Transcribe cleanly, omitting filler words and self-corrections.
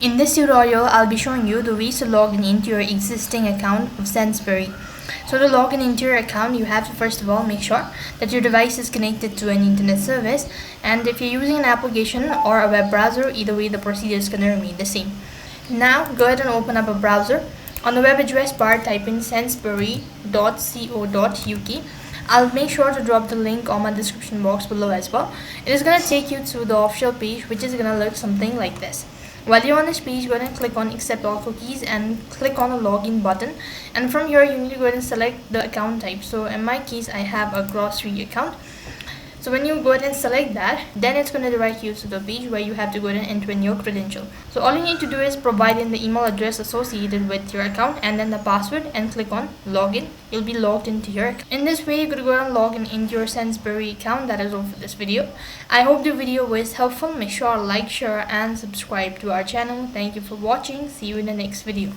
In this tutorial, I'll be showing you the ways to log in into your existing account of Sainsbury. So to log in into your account, you have to first of all make sure that your device is connected to an internet service, and if you're using an application or a web browser, either way the procedure is going to remain the same. Now go ahead and open up a browser. On the web address bar, type in sainsbury.co.uk. I'll make sure to drop the link on my description box below as well. It is going to take you to the official page, which is going to look something like this. While you're on this page, go ahead and click on accept all cookies and click on the login button, and from here you need to go ahead and select the account type. So in my case, I have a grocery account. So when you go ahead and select that, then it's going to direct you to the page where you have to go ahead and enter in your credential. So all you need to do is provide in the email address associated with your account and then the password, and click on login. You'll be logged into your account. In this way, you're going to go ahead and log in into your Sainsbury account. That is all for this video. I hope the video was helpful. Make sure to like, share and subscribe to our channel. Thank you for watching. See you in the next video.